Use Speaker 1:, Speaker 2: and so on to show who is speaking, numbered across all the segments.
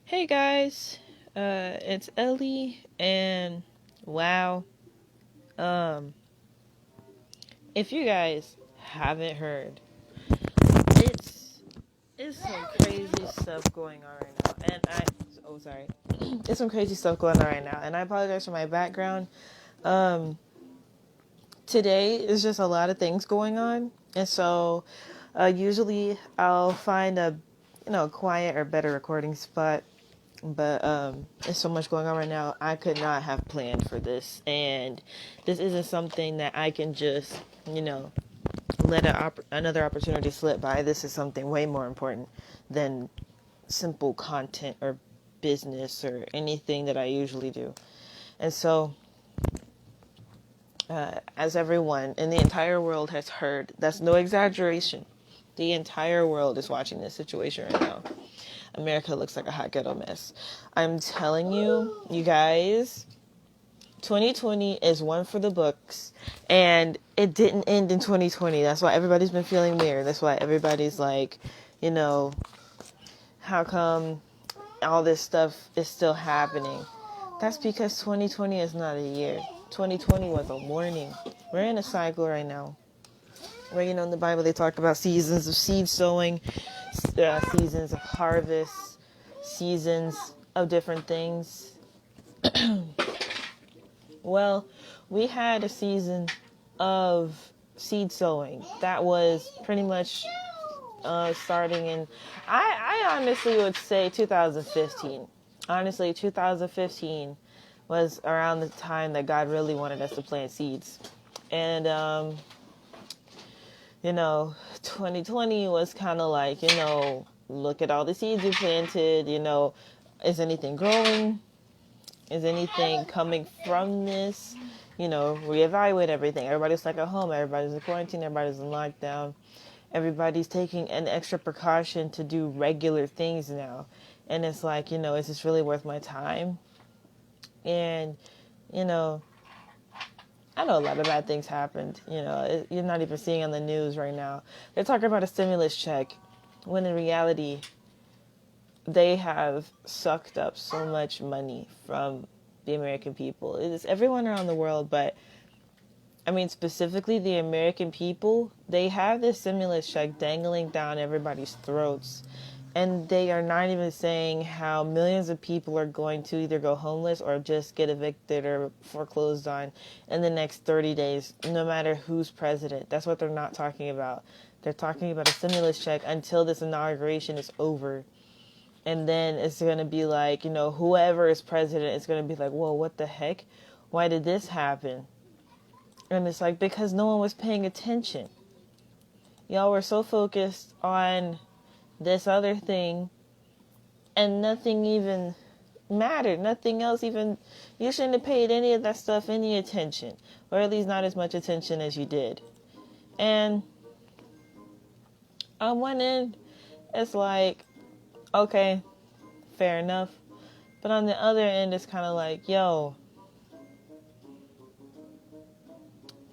Speaker 1: Hey guys, it's Ellie, and wow, um, if you guys haven't heard, it's it's some crazy stuff going on right now, and sorry, it's some crazy stuff going on right now, and I apologize for my background. Um, Today is just a lot of things going on, and so usually I'll find a quiet or better recording spot. But there's so much going on right now. I could not have planned for this, and this isn't something that I can just, let another opportunity slip by. This is something way more important than simple content or business or anything that I usually do. And so, as everyone in the entire world has heard, that's no exaggeration. The entire world is watching this situation right now. America looks like a hot ghetto mess. I'm telling you, you guys, 2020 is one for the books, and it didn't end in 2020. That's why everybody's been feeling weird. That's why everybody's like, how come all this stuff is still happening? That's because 2020 is not a year. 2020 was a warning. We're in a cycle right now. Where, in the Bible they talk about seasons of seed sowing, seasons of harvest, seasons of different things. Well, we had a season of seed sowing that was pretty much starting in, I honestly would say 2015. Honestly, 2015 was around the time that God really wanted us to plant seeds. And, 2020 was kind of like, look at all the seeds you planted, is anything growing? Is anything coming from this? Reevaluate everything. Everybody's stuck at home. Everybody's in quarantine. Everybody's in lockdown. Everybody's taking an extra precaution to do regular things now. And it's like, is this really worth my time? And, I know a lot of bad things happened. You're not even seeing on the news right now. They're talking about a stimulus check when in reality, they have sucked up so much money from the American people. It is everyone around the world, but I mean, specifically the American people, they have this stimulus check dangling down everybody's throats. And they are not even saying how millions of people are going to either go homeless or just get evicted or foreclosed on in the next 30 days, no matter who's president. That's what they're not talking about. They're talking about a stimulus check until this inauguration is over. And then it's going to be like, whoever is president is going to be like, whoa, what the heck? Why did this happen? And it's like, because no one was paying attention. Y'all were so focused on this other thing and nothing even mattered. Nothing else even, you shouldn't have paid any of that stuff any attention. Or at least not as much attention as you did. And on one end, it's like, okay, fair enough. But on the other end, it's kind of like, yo,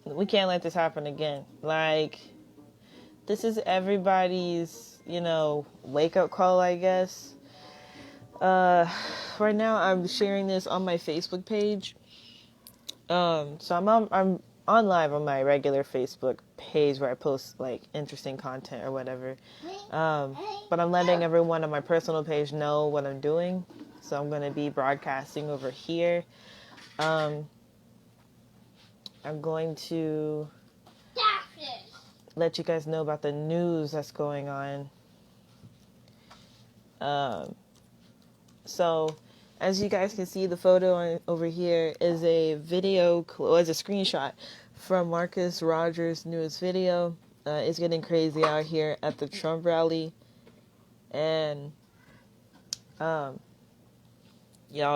Speaker 1: we can't let this happen again. Like, this is everybody's, wake up call, I guess. Right now I'm sharing this on my Facebook page. So I'm on live on my regular Facebook page where I post like interesting content or whatever. But I'm letting everyone on my personal page know what I'm doing. So I'm going to be broadcasting over here. I'm going to let you guys know about the news that's going on. So, as you guys can see, the photo over here is a video, is a screenshot from Marcus Rogers' newest video. It's getting crazy out here at the Trump rally. And, y'all,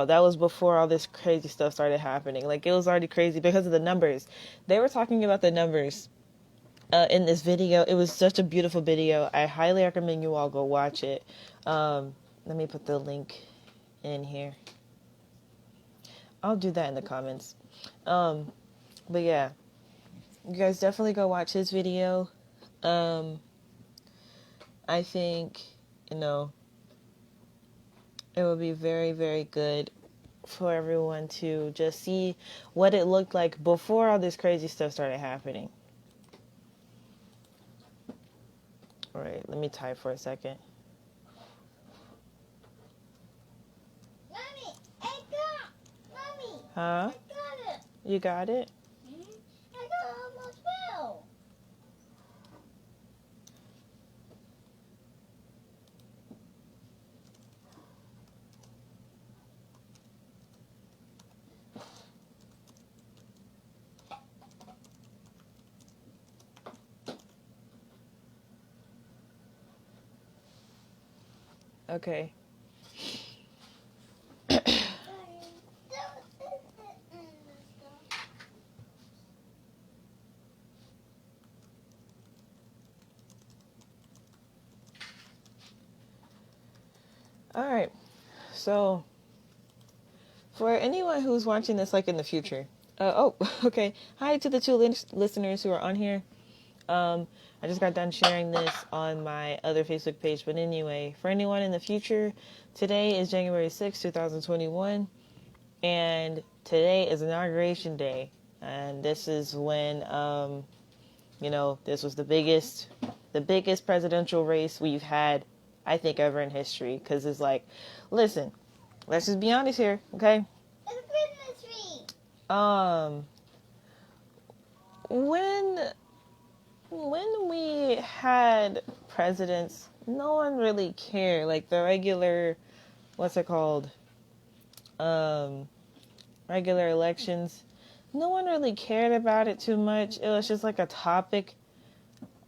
Speaker 1: that was before all this crazy stuff started happening. Like, it was already crazy because of the numbers. They were talking about the numbers in this video. It was such a beautiful video. I highly recommend you all go watch it. Let me put the link in here. I'll do that in the comments. But yeah, you guys definitely go watch his video. I think, it's it would be very, very good for everyone to just see what it looked like before all this crazy stuff started happening. All right, let me type for a second.
Speaker 2: Mommy, Mommy,
Speaker 1: Huh?
Speaker 2: I got it.
Speaker 1: You got it?
Speaker 2: Mm-hmm. I got it almost fell.
Speaker 1: Okay. All right. So, for anyone who's watching this like in the future, okay. Hi to the two listeners who are on here. I just got done sharing this on my other Facebook page, but anyway, for anyone in the future, today is January 6th, 2021, and today is Inauguration Day, and this is when, this was the biggest presidential race we've had, I think, ever in history, because it's like, listen, let's just be honest here, okay?
Speaker 2: It's a Christmas tree.
Speaker 1: When we had presidents, no one really cared. Like the regular, what's it called? Regular elections, no one really cared about it too much. It was just like a topic.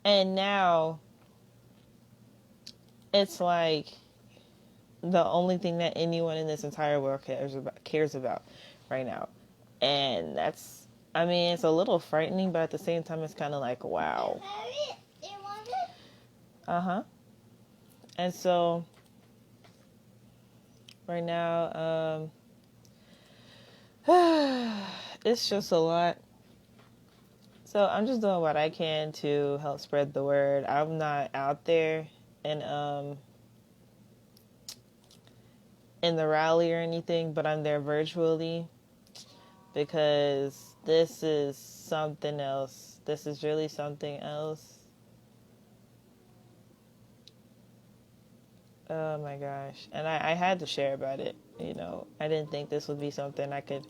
Speaker 1: And now it's like the only thing that anyone in this entire world cares about right now. And that's, I mean, it's a little frightening, but at the same time, it's kind of like, wow.
Speaker 2: Do you want it?
Speaker 1: Uh-huh. And so, right now, it's just a lot. So I'm just doing what I can to help spread the word. I'm not out there in the rally or anything, but I'm there virtually because this is something else. This is really something else. Oh my gosh. And I had to share about it. I didn't think this would be something I could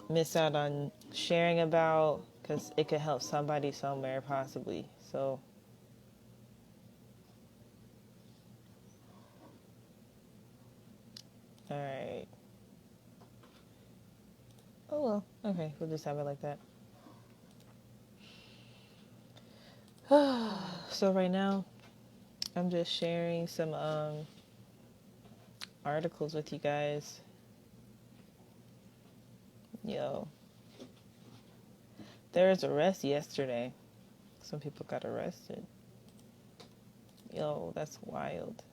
Speaker 1: miss out on sharing about because it could help somebody somewhere possibly. So all right. Oh well, okay, we'll just have it like that. So right now I'm just sharing some articles with you guys. Yo, there was arrest yesterday. Some people got arrested. Yo, that's wild.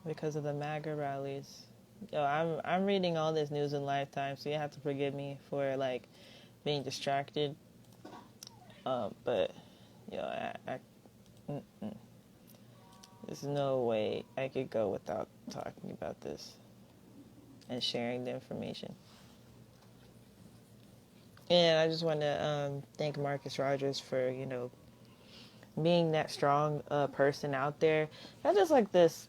Speaker 1: Because of the Maga rallies. Yo, I'm reading all this news in Lifetime, so you have to forgive me for like being distracted. But there's no way I could go without talking about this and sharing the information. And I just want to thank Marcus Rogers for being that strong person out there. Not just like this.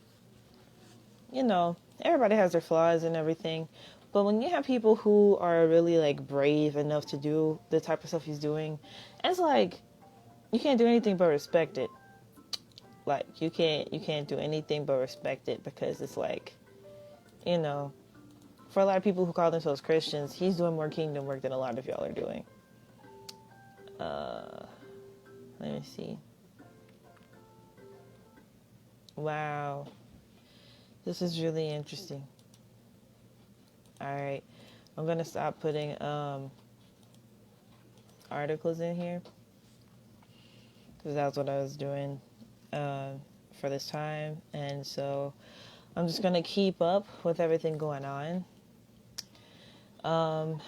Speaker 1: Everybody has their flaws and everything. But when you have people who are really like brave enough to do the type of stuff he's doing, it's like you can't do anything but respect it. Like you can't do anything but respect it because it's like, for a lot of people who call themselves Christians, he's doing more kingdom work than a lot of y'all are doing. Let me see. Wow. This is really interesting. Alright. I'm going to stop putting articles in here. Because that's what I was doing for this time. And so I'm just going to keep up with everything going on. Man.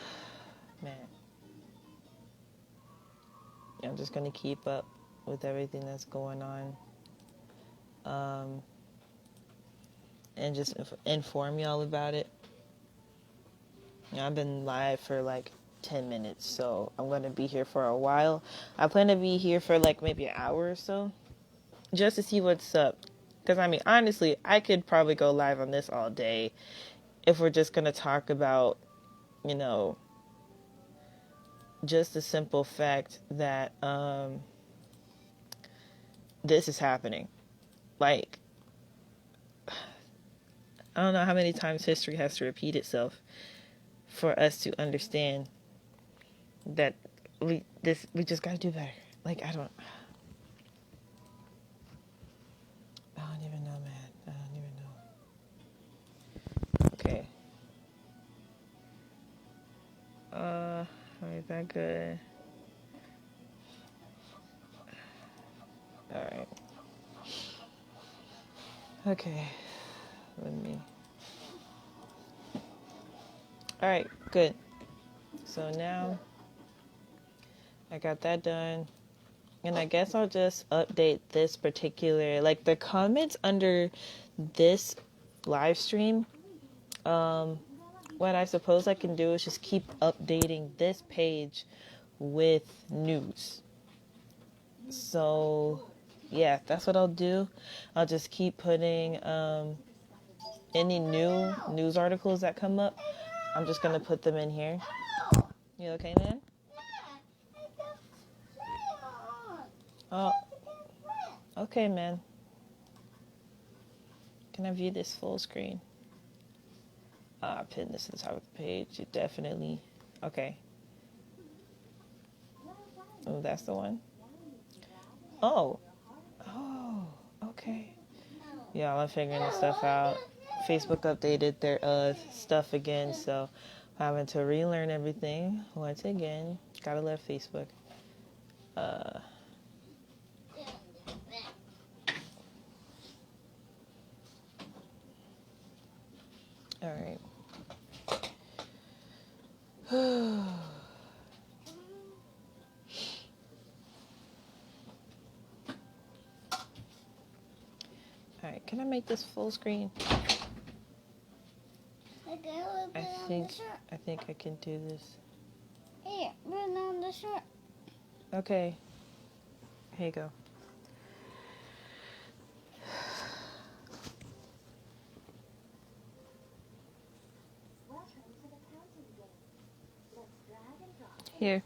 Speaker 1: I'm just going to keep up with everything that's going on. and just inform y'all about it. I've been live for like 10 minutes, so I'm going to be here for a while. I plan to be here for like maybe an hour or so, just to see what's up. Because, I mean, honestly, I could probably go live on this all day if we're just going to talk about, you know, just the simple fact that this is happening. Like, I don't know how many times history has to repeat itself for us to understand that we just gotta do better. Like, I don't even know, man. I don't even know. Okay. Is that good? All right. Okay. Let me. All right. Good. So now I got that done. And I guess I'll just update this particular, like the comments under this live stream. What I suppose I can do is just keep updating this page with news. So, yeah, that's what I'll do. I'll just keep putting any new news articles that come up. I'm just going to put them in here. You okay, man? Oh, okay, man. Can I view this full screen? Pin this to the top of the page. You definitely. Okay. Oh, that's the one. Oh. Oh, okay. Yeah, I'm figuring this stuff out. Facebook updated their stuff again, so I'm having to relearn everything once again. Gotta love Facebook. All right. All right, can I make this full screen? I think I can do this.
Speaker 2: Here, put it on the shirt.
Speaker 1: Okay. Here you go. Here.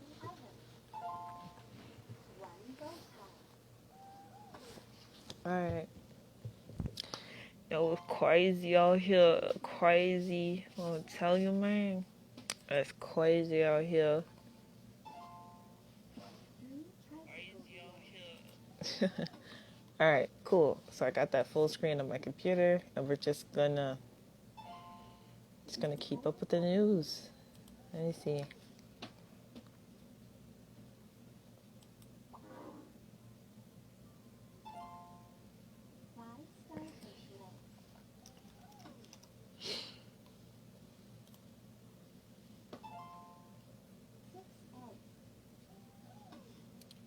Speaker 1: Alright. Yo, it's crazy out here. Crazy. I'll tell you, man. It's crazy out here. Alright, cool. So I got that full screen on my computer, and we're just gonna keep up with the news. Let me see.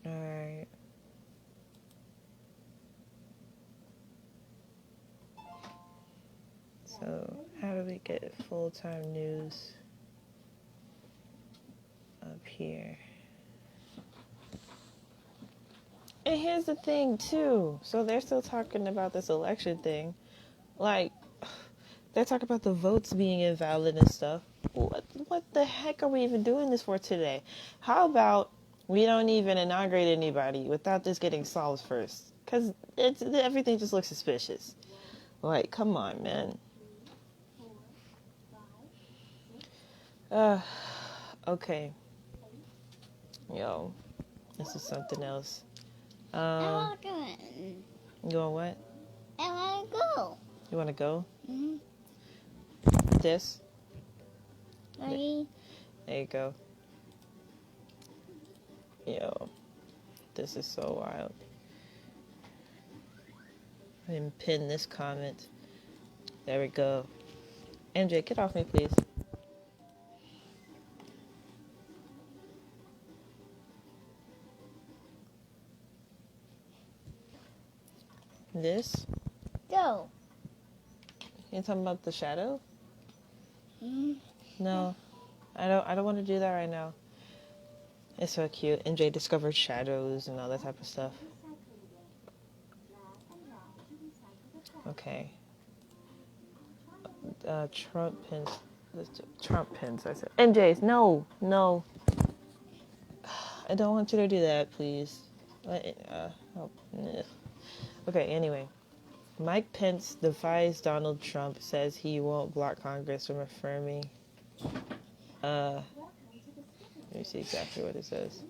Speaker 1: Alright. So, how do we get full-time news up here? And here's the thing, too. So they're still talking about this election thing. Like, they're talking about the votes being invalid and stuff. What the heck are we even doing this for today? How about we don't even inaugurate anybody without this getting solved first? Because everything just looks suspicious. Like, come on, man. Okay. Yo, this is something else.
Speaker 2: I want to go.
Speaker 1: You want what?
Speaker 2: I want to go.
Speaker 1: You want to go?
Speaker 2: Mm-hmm.
Speaker 1: This?
Speaker 2: Ready?
Speaker 1: There you go. Yo, this is so wild. I didn't pin this comment. There we go. MJ, get off me, please. This?
Speaker 2: Go.
Speaker 1: You talking about the shadow?
Speaker 2: Mm.
Speaker 1: No, I don't want to do that right now. It's so cute. NJ discovered shadows and all that type of stuff. Okay. Trump pins. Trump pins. I said NJ's. No. I don't want you to do that, please. Oh, okay. Anyway, Mike Pence defies Donald Trump. Says he won't block Congress from affirming. Let me see exactly what it says.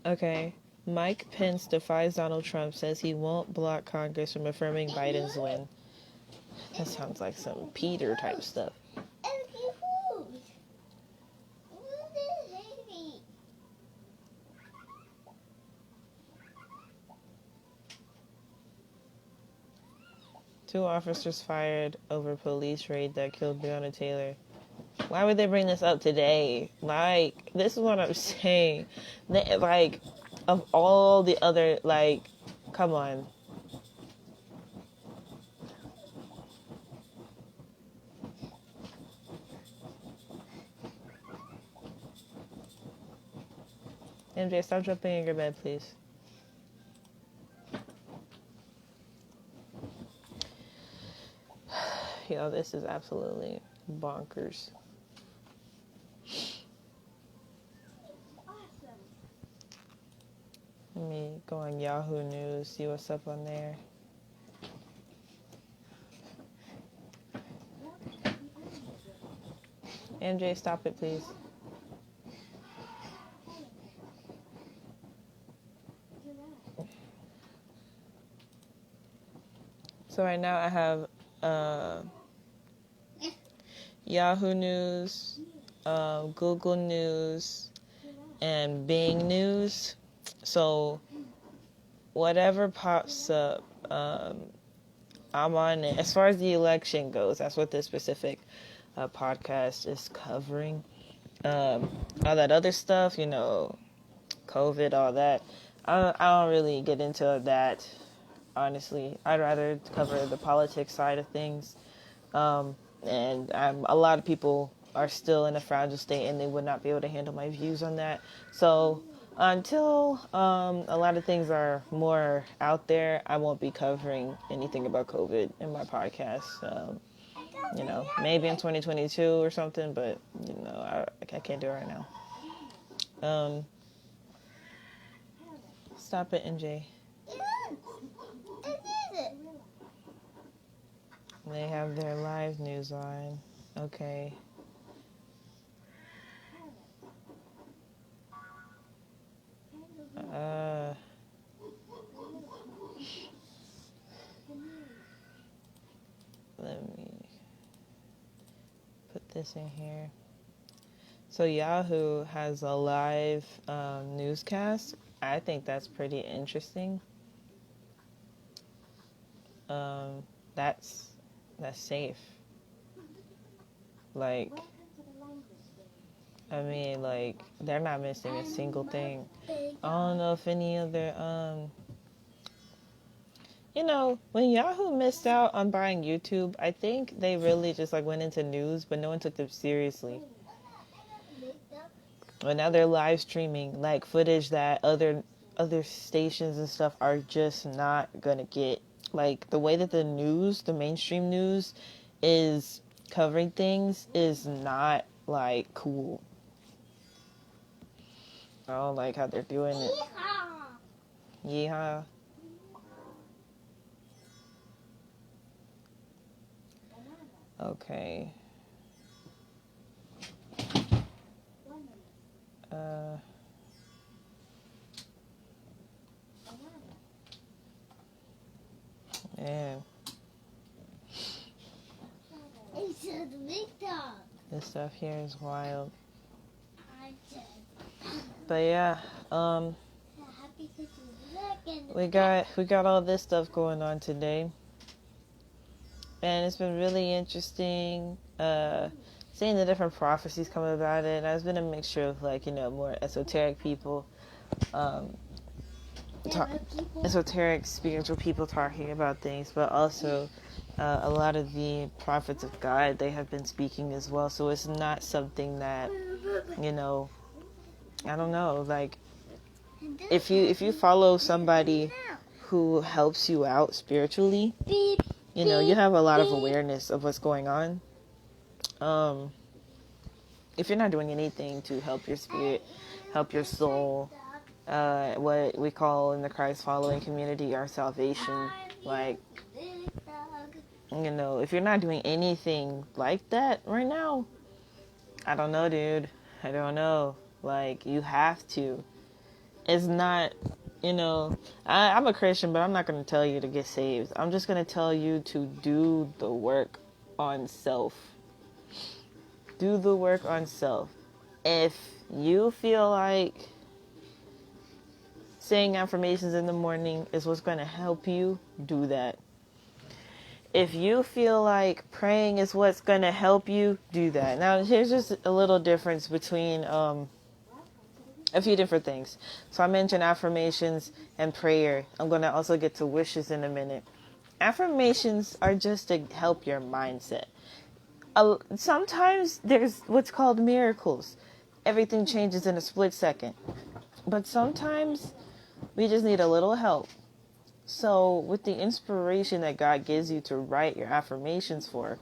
Speaker 1: Okay. Mike Pence defies Donald Trump, says he won't block Congress from affirming Biden's win. That sounds like some Peter type stuff. Two officers fired over police raid that killed Breonna Taylor. Why would they bring this up today? Like, this is what I'm saying. Like, of all the other, like, come on. MJ, stop jumping in your bed, please. Yo, this is absolutely bonkers. Let me go on Yahoo News, see what's up on there. MJ, stop it, please. So right now I have Yahoo News, Google News, and Bing News. So whatever pops up, I'm on it. As far as the election goes, that's what this specific podcast is covering. All that other stuff, you know, COVID, all that, I don't really get into that, honestly. I'd rather cover the politics side of things. And a lot of people are still in a fragile state and they would not be able to handle my views on that. So until a lot of things are more out there, I won't be covering anything about COVID in my podcast. You know, maybe in 2022 or something, but, you know, I can't do it right now. Stop it, NJ. They have their live news on. Okay. Let me put this in here. So Yahoo has a live newscast. I think that's pretty interesting. That's safe. Like, I mean, like, they're not missing a single thing. I don't know if any other, you know, when Yahoo missed out on buying YouTube, I think they really just, like, went into news, but no one took them seriously. But now they're live streaming, like, footage that other stations and stuff are just not gonna get. Like, the way that the news, the mainstream news, is covering things is not, like, cool. I don't like how they're doing it. Yeehaw. Okay. Man. This stuff here is wild. But yeah, we got all this stuff going on today. And it's been really interesting. seeing the different prophecies come about it. And there's been a mixture of like, more esoteric people, esoteric spiritual people talking about things, but also a lot of the prophets of God, they have been speaking as well. So it's not something that, I don't know, like if you follow somebody who helps you out spiritually, you have a lot of awareness of what's going on. If you're not doing anything to help your spirit, help your soul, what we call in the Christ following community our salvation, like, if you're not doing anything like that right now, I don't know, dude. I don't know. Like, you have to. It's not, I'm a Christian, but I'm not going to tell you to get saved. I'm just going to tell you to do the work on self. Do the work on self. If you feel like saying affirmations in the morning is what's going to help you, do that. If you feel like praying is what's going to help you, do that. Now, here's just a little difference between a few different things. So I mentioned affirmations and prayer. I'm going to also get to wishes in a minute. Affirmations are just to help your mindset. Sometimes there's what's called miracles. Everything changes in a split second. But sometimes we just need a little help. So with the inspiration that God gives you to write your affirmations for,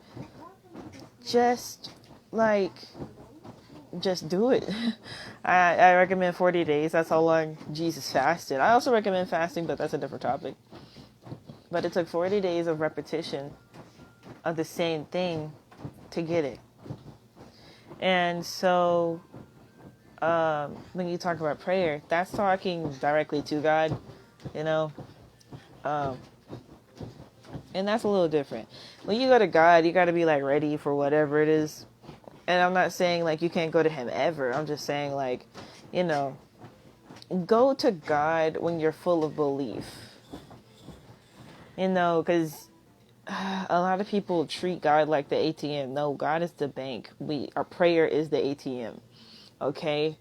Speaker 1: just do it. I recommend 40 days. That's how long Jesus fasted. I also recommend fasting, but that's a different topic. But it took 40 days of repetition of the same thing to get it. And so when you talk about prayer, that's talking directly to God, and that's a little different. When you go to God, you got to be like ready for whatever it is. And I'm not saying like you can't go to him ever. I'm just saying like, go to God when you're full of belief. Because a lot of people treat God like the ATM. No, God is the bank. Our prayer is the ATM. Okay?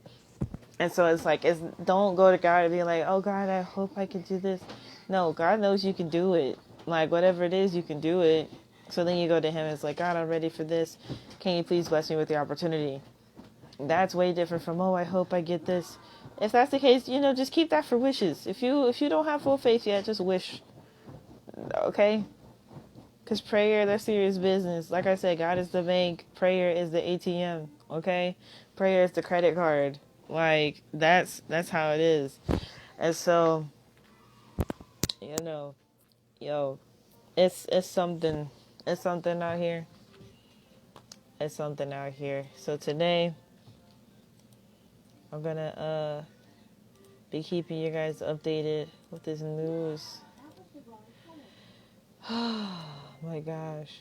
Speaker 1: And so it's like, don't go to God and be like, oh God, I hope I can do this. No, God knows you can do it. Like, whatever it is, you can do it. So then you go to him and it's like, God, I'm ready for this. Can you please bless me with the opportunity? That's way different from, oh, I hope I get this. If that's the case, just keep that for wishes. If you don't have full faith yet, just wish. Okay? Because prayer, that's serious business. Like I said, God is the bank. Prayer is the ATM. Okay? Prayer is the credit card. Like, that's how it is. And so, it's something. It's something out here. It's something out here. So today, I'm gonna be keeping you guys updated with this news. Oh my gosh.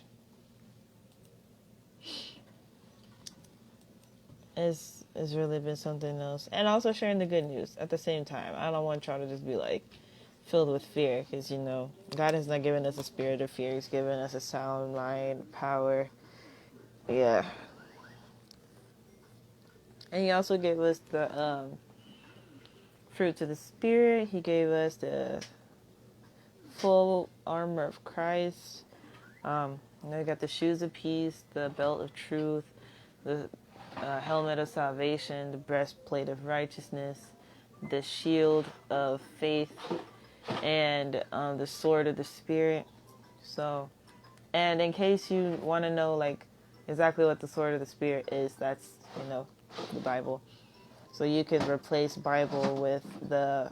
Speaker 1: It's really been something else. And also sharing the good news at the same time. I don't want y'all to just be like filled with fear, because God has not given us a spirit of fear. He's given us a sound mind, power. Yeah. And he also gave us the fruits of the Spirit. He gave us the full armor of Christ. We got the shoes of peace, the belt of truth, the helmet of salvation, the breastplate of righteousness, the shield of faith, and the sword of the Spirit. So, and in case you want to know like exactly what the sword of the Spirit is, that's the Bible. So you could replace Bible with the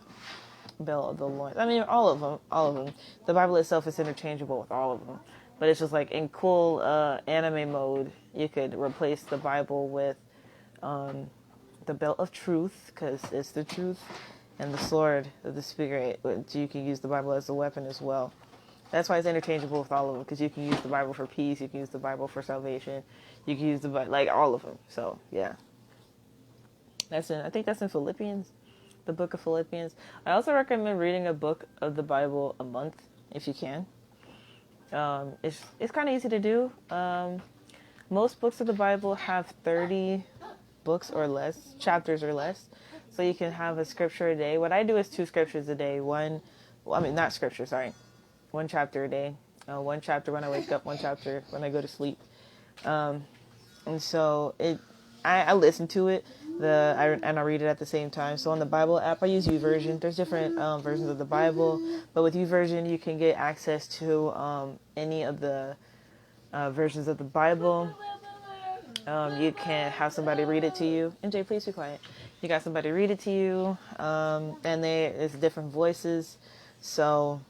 Speaker 1: belt of the Lord. I mean, all of them. The Bible itself is interchangeable with all of them. But it's just like in cool anime mode, you could replace the Bible with the belt of truth, because it's the truth, and the sword of the Spirit. So you can use the Bible as a weapon as well. That's why it's interchangeable with all of them, because you can use the Bible for peace, you can use the Bible for salvation, you can use the Bible, like all of them. So, yeah. I think that's in Philippians, the book of Philippians. I also recommend reading a book of the Bible a month, if you can. It's kind of easy to do. Most books of the Bible have 30 books or less, chapters or less. So you can have a scripture a day. What I do is 2 scriptures a day. Not scripture, sorry. 1 chapter a day. 1 chapter when I wake up, 1 chapter when I go to sleep. And so I listen to it. And I read it at the same time. So on the Bible app, I use YouVersion. There's different versions of the Bible, but with YouVersion, you can get access to any of the versions of the Bible. You can have somebody read it to you. MJ, please be quiet. You got somebody read it to you, and it's different voices, so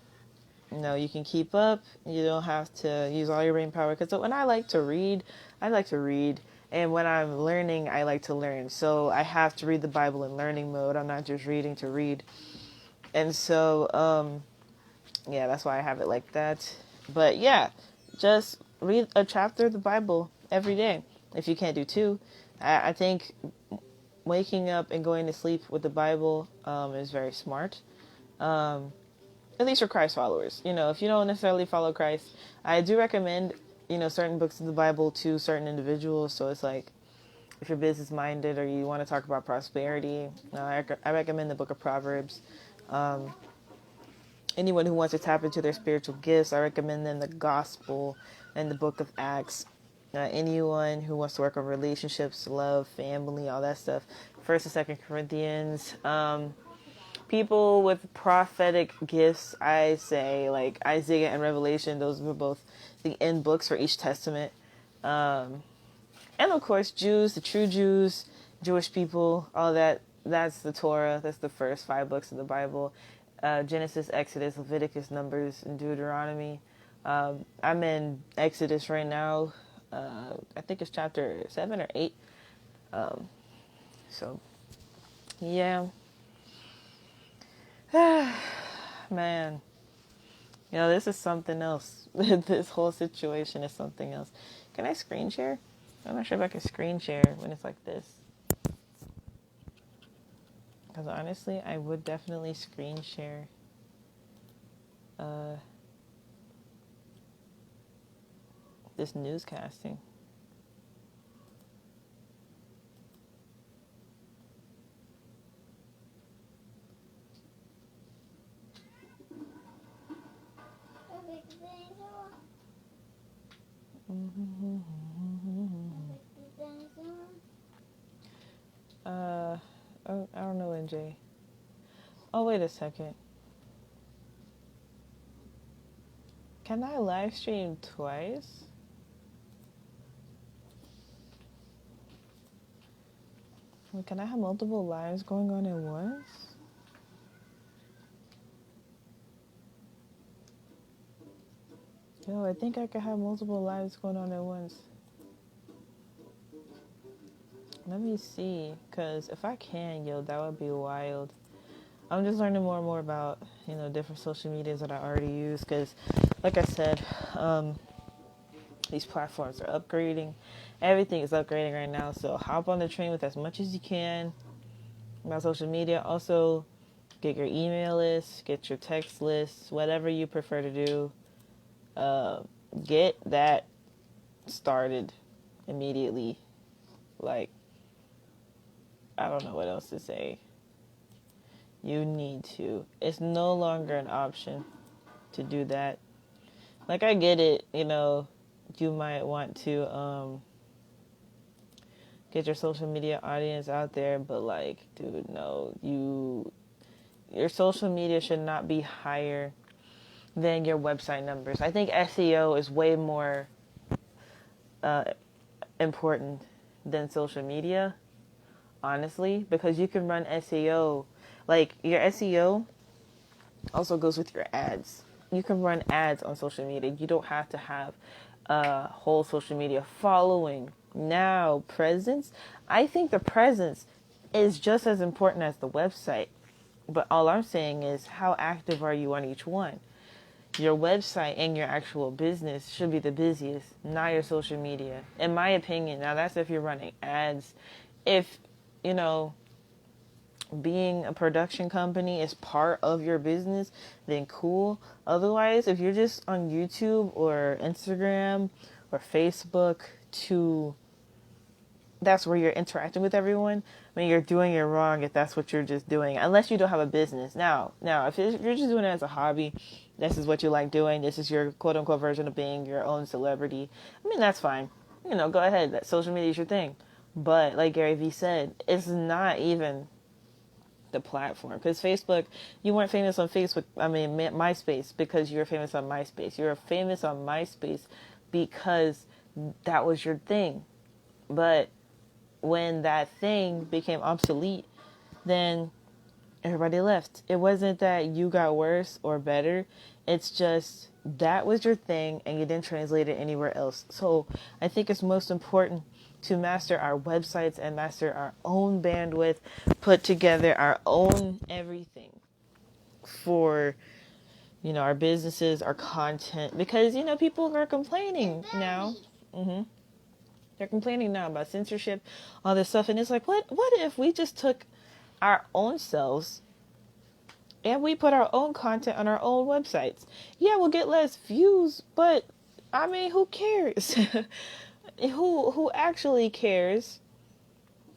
Speaker 1: you can keep up. You don't have to use all your brain power. Because when I like to read, and when I'm learning, I like to learn. So I have to read the Bible in learning mode. I'm not just reading to read. And so, that's why I have it like that. But yeah, just read a chapter of the Bible every day. If you can't do 2, I think waking up and going to sleep with the Bible is very smart. At least for Christ followers. If you don't necessarily follow Christ, I do recommend, certain books of the Bible to certain individuals. So it's like, if you're business minded or you want to talk about prosperity, I recommend the book of Proverbs. Anyone who wants to tap into their spiritual gifts, I recommend them the gospel and the book of Acts. Anyone who wants to work on relationships, love, family, all that stuff, 1st and 2nd Corinthians. People with prophetic gifts, I say, like Isaiah and Revelation, those were both the end books for each testament. And of course, Jews, the true Jews, Jewish people, all that, that's the Torah. That's the first 5 books of the Bible. Genesis, Exodus, Leviticus, Numbers, and Deuteronomy. I'm in Exodus right now. I think it's chapter 7 or 8. So, yeah. Man, this is something else. This whole situation is something else. Can I screen share? I'm not sure if I can screen share when it's like this. Because honestly, I would definitely screen share. This newscasting. I don't know, NJ. Oh, wait a second. Can I live stream twice? Can I have multiple lives going on at once? Yo, I think I could have multiple lives going on at once. Let me see, because if I can, that would be wild. I'm just learning more and more about, different social medias that I already use, because, like I said, these platforms are upgrading. Everything is upgrading right now, so hop on the train with as much as you can about social media. Also, get your email list, get your text list, whatever you prefer to do. Get that started immediately. Like, I don't know what else to say. You need to. It's no longer an option to do that. Like, I get it, you might want to get your social media audience out there, but like, dude, no, your social media should not be higher than your website numbers. I think SEO is way more important than social media, honestly, because you can run SEO. Like, your SEO also goes with your ads. You can run ads on social media. You don't have to have a whole social media following. Now, presence, I think the presence is just as important as the website. But all I'm saying is, how active are you on each one? Your website and your actual business should be the busiest, not your social media. In my opinion, now that's if you're running ads. If, being a production company is part of your business, then cool. Otherwise, if you're just on YouTube or Instagram or Facebook to, that's where you're interacting with everyone. I mean, you're doing it wrong if that's what you're just doing, unless you don't have a business. Now, if you're just doing it as a hobby, this is what you like doing, this is your quote unquote version of being your own celebrity, I mean, that's fine. Go ahead. That social media is your thing. But like Gary Vee said, it's not even the platform. Because Facebook, you weren't famous on Facebook, I mean, MySpace, because you were famous on MySpace. You were famous on MySpace because that was your thing. But when that thing became obsolete, then everybody left. It wasn't that you got worse or better. It's just that was your thing and you didn't translate it anywhere else. So I think it's most important to master our websites and master our own bandwidth, put together our own everything for, our businesses, our content, because, people are complaining now. They're complaining now about censorship, all this stuff. And it's like, what if we just took our own selves and we put our own content on our own websites? Yeah, we'll get less views, but I mean, who cares? who actually cares?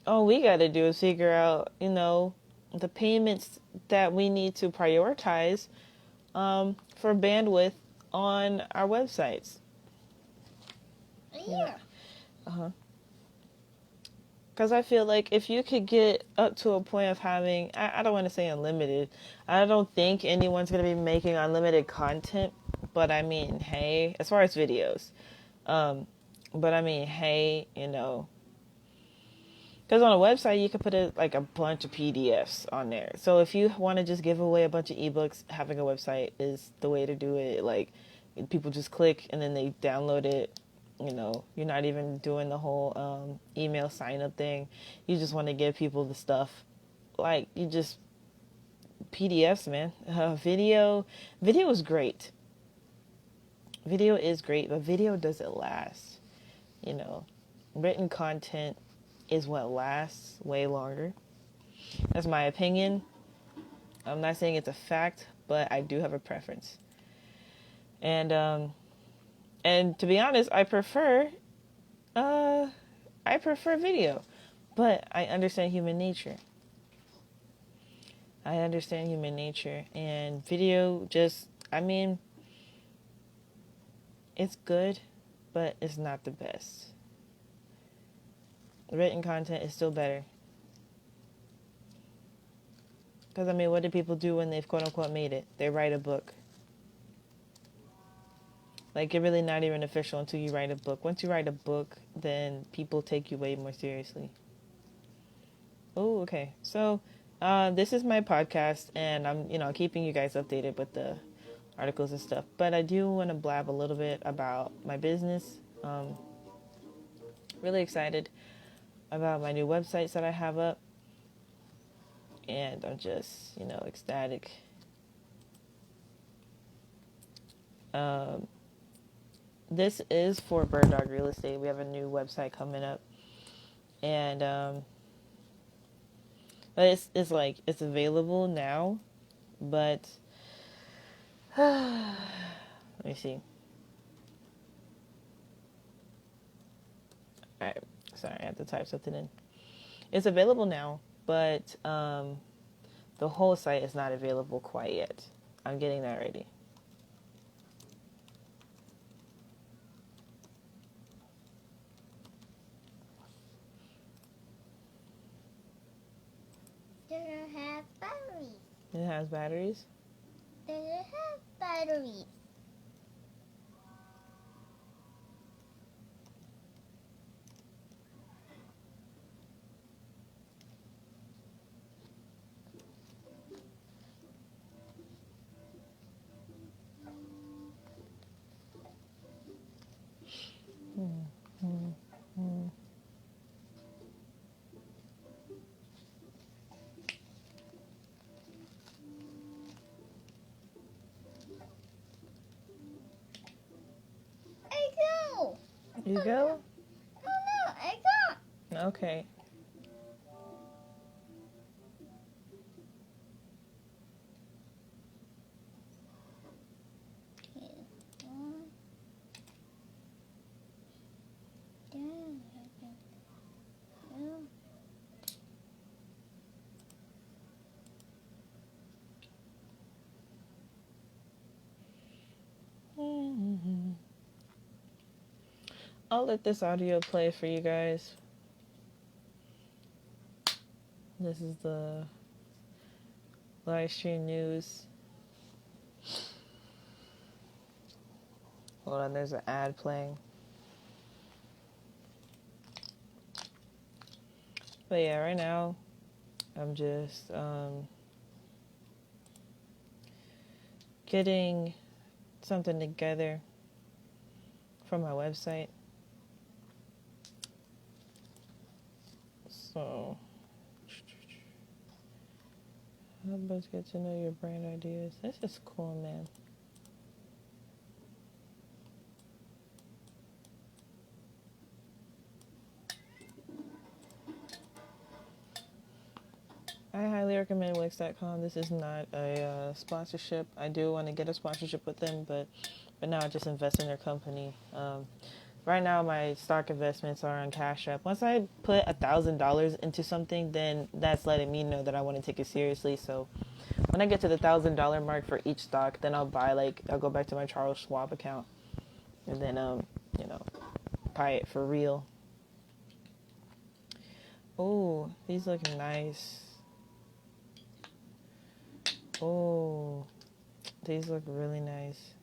Speaker 1: All we got to do is figure out, the payments that we need to prioritize for bandwidth on our websites.
Speaker 2: Yeah.
Speaker 1: Because I feel like if you could get up to a point of having, I don't want to say unlimited. I don't think anyone's going to be making unlimited content. But I mean, hey, as far as videos. But I mean, hey, because on a website, you could put like a bunch of PDFs on there. So if you want to just give away a bunch of ebooks, having a website is the way to do it. Like, people just click and then they download it. You're not even doing the whole email sign up thing. You just want to give people the stuff. Like, you just, PDFs, man. Video is great. Video is great, but video doesn't last. Written content is what lasts way longer. That's my opinion. I'm not saying it's a fact, but I do have a preference. And to be honest, I prefer video, but I understand human nature. And video just, I mean, it's good, but it's not the best. Written content is still better. Because, I mean, what do people do when they've quote-unquote made it? They write a book. Like, you're really not even official until you write a book. Once you write a book, then people take you way more seriously. Oh, okay. So, this is my podcast, and I'm, keeping you guys updated with the articles and stuff. But I do want to blab a little bit about my business. Really excited about my new websites that I have up. And I'm just, ecstatic. This is for Bird Dog Real Estate. We have a new website coming up. And, but it's like, it's available now, but, let me see. Alright, sorry, I have to type something in. It's available now, but, the whole site is not available quite yet. I'm getting that ready.
Speaker 2: Doesn't have batteries.
Speaker 1: It has batteries?
Speaker 2: Doesn't have batteries. I go.
Speaker 1: You go?
Speaker 2: Oh no, I can't.
Speaker 1: Okay. I'll let this audio play for you guys. This is the live stream news. Hold on, there's an ad playing. But yeah, right now, I'm just getting something together for my website. So, help us get to know your brand ideas. This is cool, man. I highly recommend Wix.com. This is not a sponsorship. I do want to get a sponsorship with them, but now I just invest in their company. Right now, my stock investments are on Cash App. Once I put $1,000 into something, then that's letting me know that I want to take it seriously. So when I get to the $1,000 mark for each stock, then I'll go back to my Charles Schwab account, and then buy it for real. Oh, these look nice. Oh, these look really nice.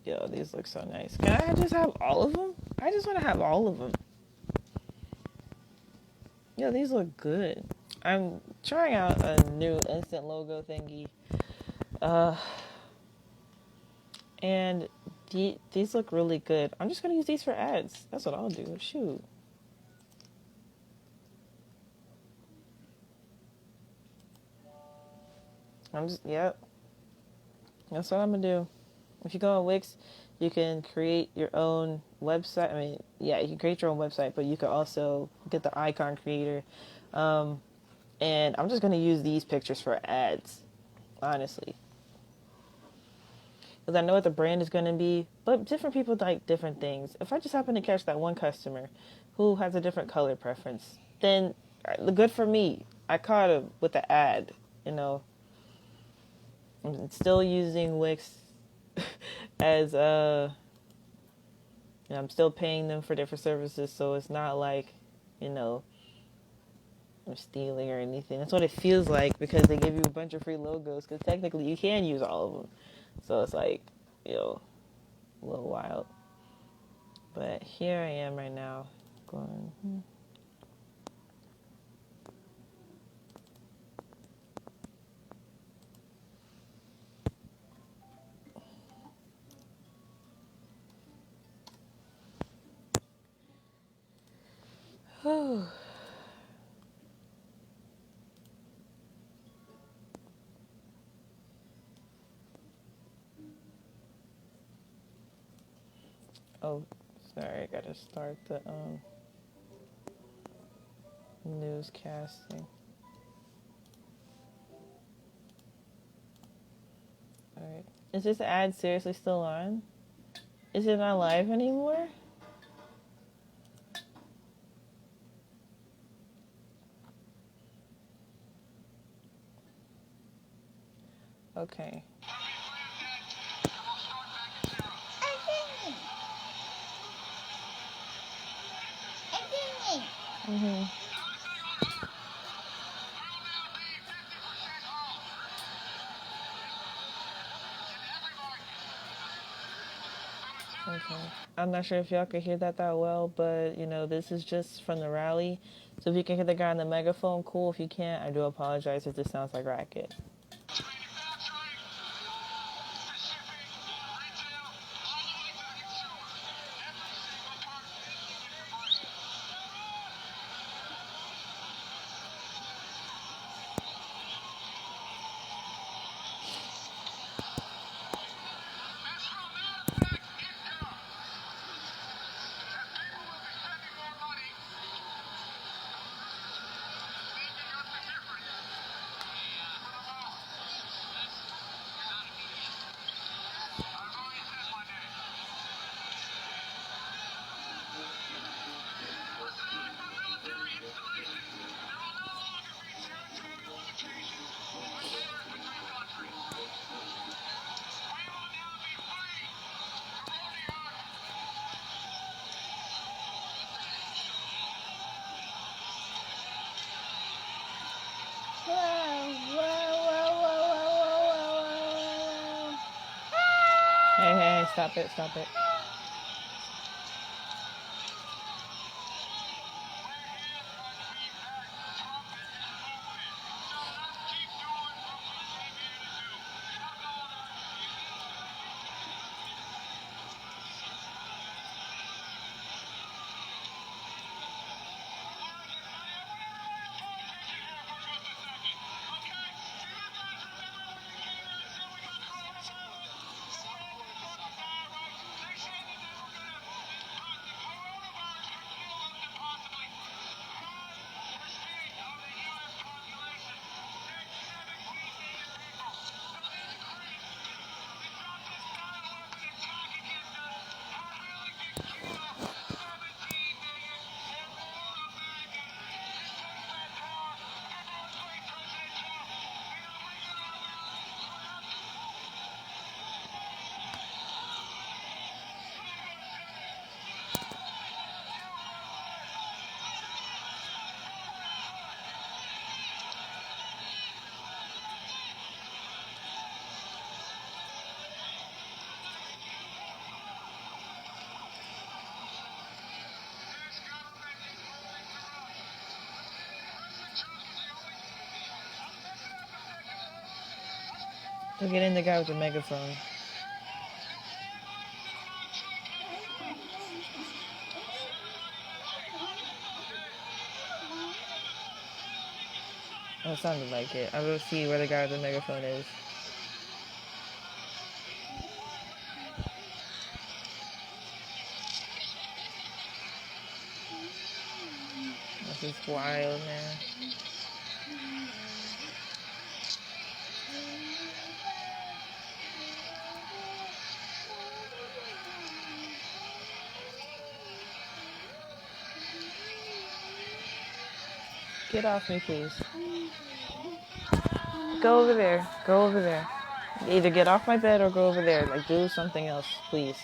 Speaker 1: Yo, these look so nice. Can I just have all of them? I just want to have all of them. Yo, these look good. I'm trying out a new instant logo thingy. And these look really good. I'm just going to use these for ads. That's what I'll do. Shoot. Yep. That's what I'm going to do. If you go on Wix, you can create your own website. I mean, yeah, you can create your own website, but you can also get the icon creator. And I'm just going to use these pictures for ads, honestly. Because I know what the brand is going to be, but different people like different things. If I just happen to catch that one customer who has a different color preference, then good for me. I caught him with the ad, I'm still using Wix as I'm still paying them for different services, so it's not like, I'm stealing or anything. That's what it feels like, because they give you a bunch of free logos, because technically you can use all of them. So it's like, a little wild. But here I am right now, going, Oh, sorry, I gotta start the newscasting. Alright. Is this ad seriously still on? Is it not live anymore? Okay. Mm-hmm. Okay. I'm not sure if y'all could hear that well, but, this is just from the rally. So if you can hear the guy on the megaphone, cool. If you can't, I do apologize if this sounds like racket. Stop it. Stop it. Look at in the guy with the megaphone. Oh, it sounded like it. I will see where the guy with the megaphone is. This is wild, man. Get off me, please. Go over there. Go over there. Either get off my bed or go over there. Like, do something else, please.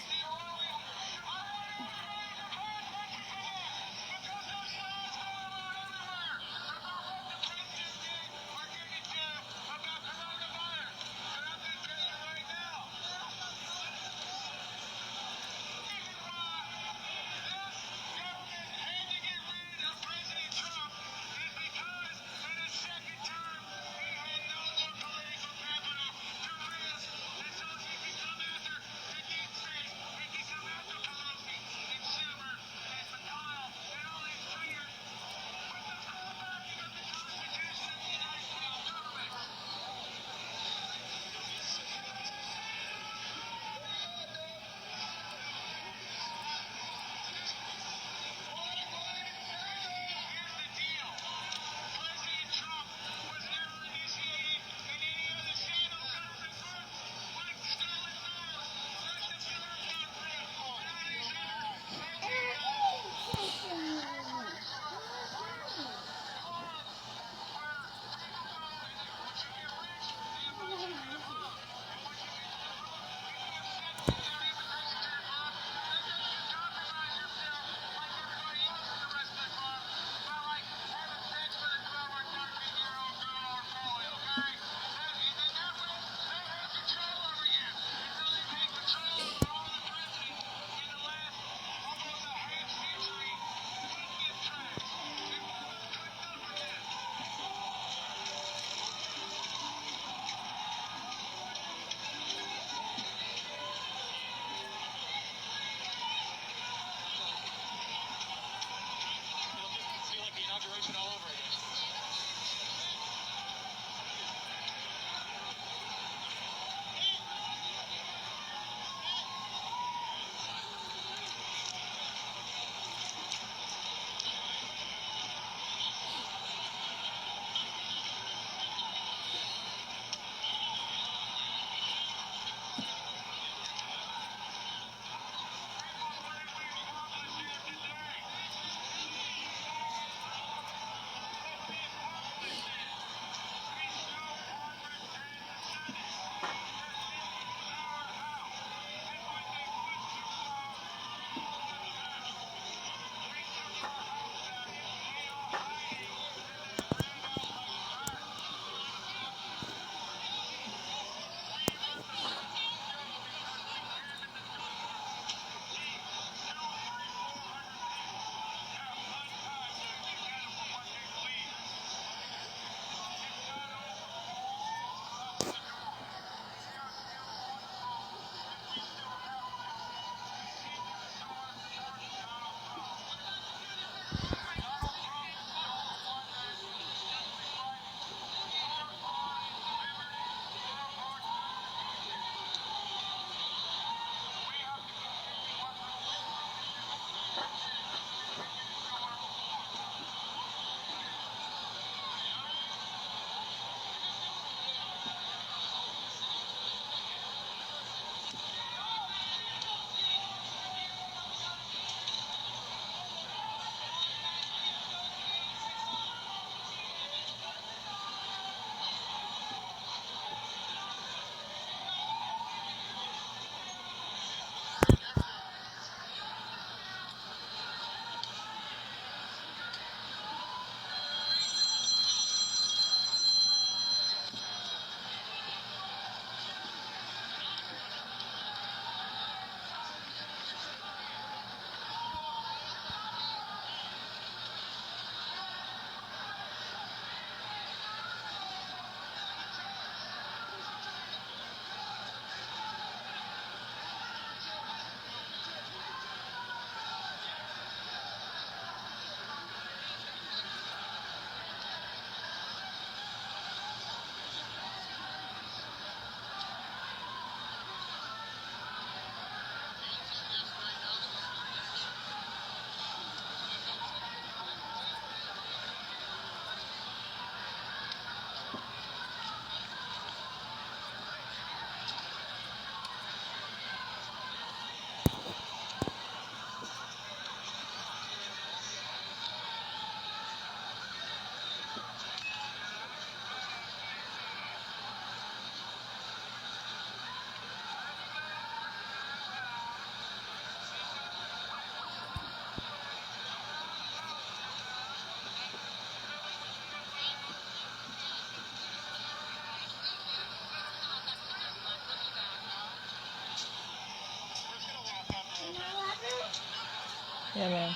Speaker 1: Yeah, man.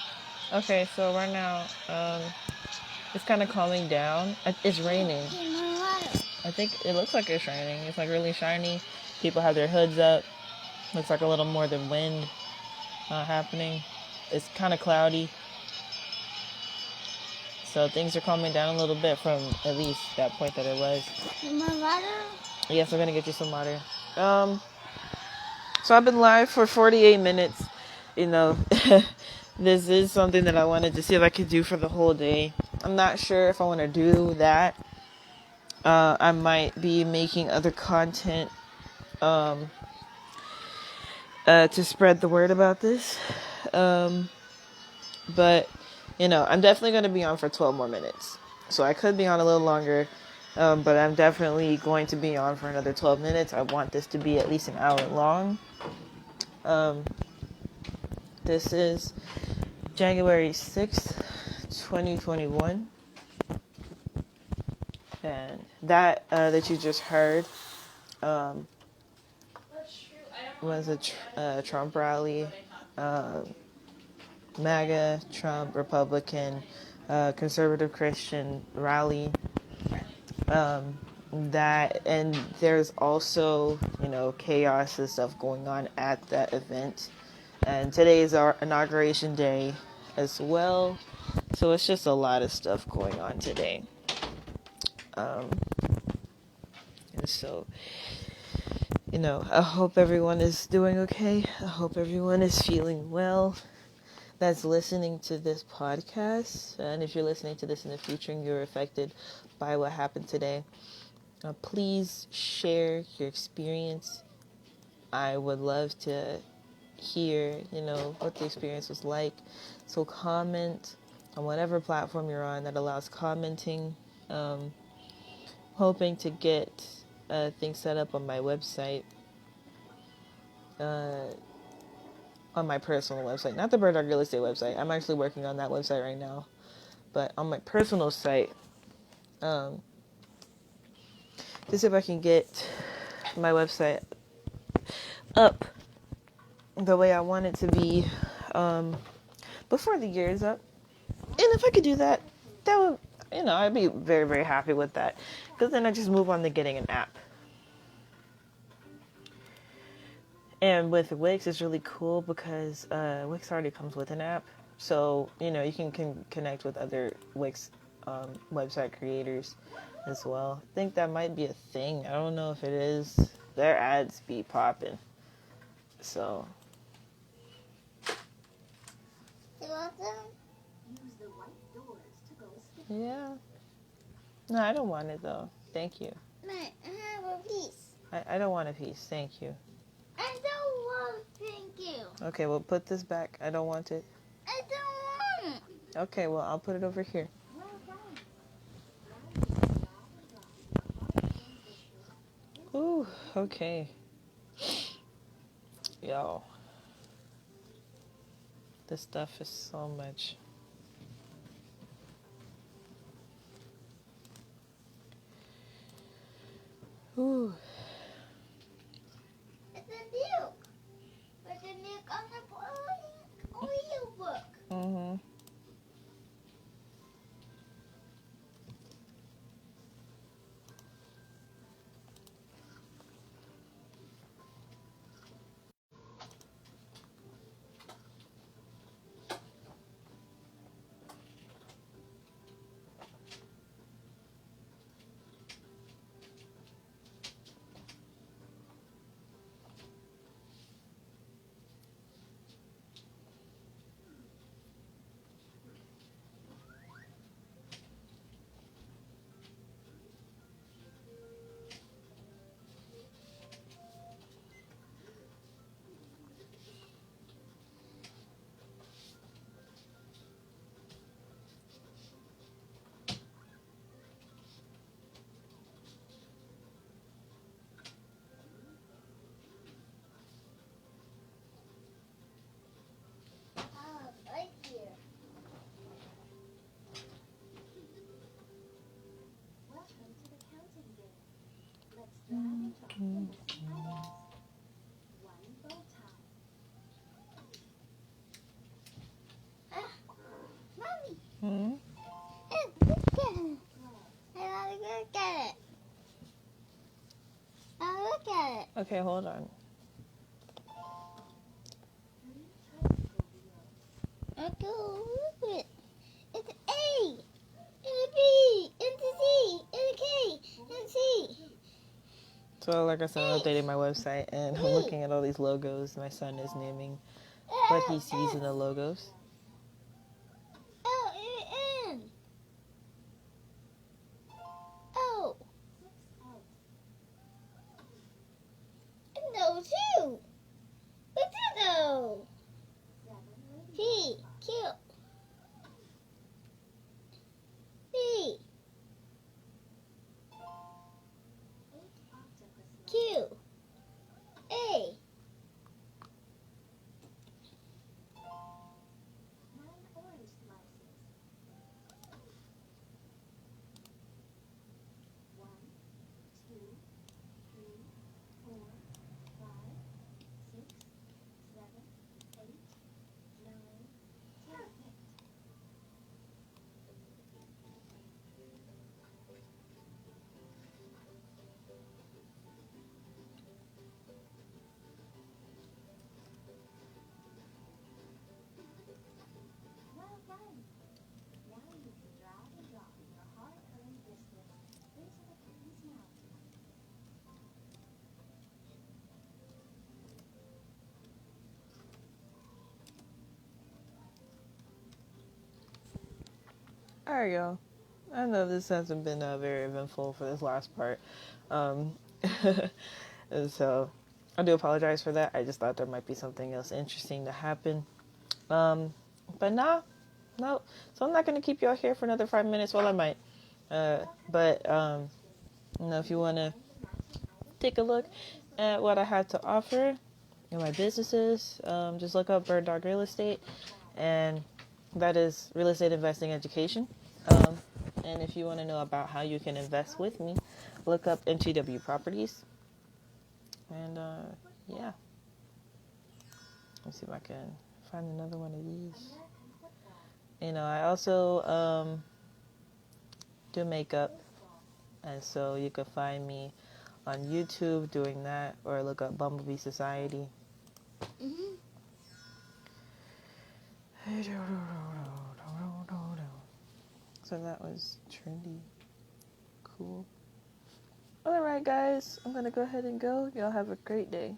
Speaker 1: Okay, so right now, it's kind of calming down. It's raining. I think it looks like it's raining. It's like really shiny. People have their hoods up. Looks like a little more than wind happening. It's kind of cloudy. So things are calming down a little bit from at least that point that it was.
Speaker 2: My water?
Speaker 1: Yes, I'm gonna get you some water. So I've been live for 48 minutes. You know, this is something that I wanted to see if I could do for the whole day. I'm not sure if I want to do that. I might be making other content to spread the word about this. But, I'm definitely going to be on for 12 more minutes. So I could be on a little longer, but I'm definitely going to be on for another 12 minutes. I want this to be at least an hour long. This is January 6th, 2021. And that you just heard was a Trump rally. Maga, Trump, Republican, conservative Christian rally. That, and there's also, chaos and stuff going on at that event. And today is our inauguration day as well. So it's just a lot of stuff going on today. And so, I hope everyone is doing okay. I hope everyone is feeling well that's listening to this podcast. And if you're listening to this in the future and you're affected by what happened today, please share your experience. I would love to hear, what the experience was like. So comment on whatever platform you're on that allows commenting. Hoping to get things set up on my website. On my personal website, not the Bird Dog Real Estate website. I'm actually working on that website right now. But on my personal site, to see if I can get my website up the way I want it to be before the year is up. And if I could do that, that would, I'd be very, very happy with that. Because then I just move on to getting an app. And with Wix, it's really cool because Wix already comes with an app. So, you can connect with other Wix website creators as well. I think that might be a thing. I don't know if it is. Their ads be popping. So. Yeah. No, I don't want it though. Thank you.
Speaker 2: I have a piece.
Speaker 1: I don't want a piece. Thank you.
Speaker 2: I don't want thank you.
Speaker 1: Okay, well, put this back. I don't want it.
Speaker 2: I don't want it.
Speaker 1: Okay, well, I'll put it over here. Ooh, okay. Yo. This stuff is so much. Ooh.
Speaker 2: It's a nuke. It's a nuke on the Oreo book.
Speaker 1: Mm-hmm. Hmm?
Speaker 2: Look at it. I want to look at it. I look at it.
Speaker 1: Okay, hold on.
Speaker 2: I go look at it. It's A, and a B, and a Z, and a K, and a C.
Speaker 1: So, like I said, I'm updating my website and I'm looking at all these logos my son is naming what he sees in the logos.
Speaker 2: L, A, N. O. No, two. What's that O? P, Q. B. Q. A.
Speaker 1: There you go. I know this hasn't been very eventful for this last part. Um, and so I do apologize for that. I just thought there might be something else interesting to happen. But no. So I'm not going to keep y'all here for another 5 minutes. Well, I might. But if you want to take a look at what I have to offer in my businesses, just look up Bird Dog Real Estate, and that is real estate investing education. And if you want to know about how you can invest with me, look up MTW Properties. And yeah, let's see if I can find another one of these. I also do makeup, and so you can find me on YouTube doing that, or look up Bumblebee Society.
Speaker 2: Mm-hmm.
Speaker 1: So that was trendy. Cool. All right, guys, I'm going to go ahead and go. Y'all have a great day.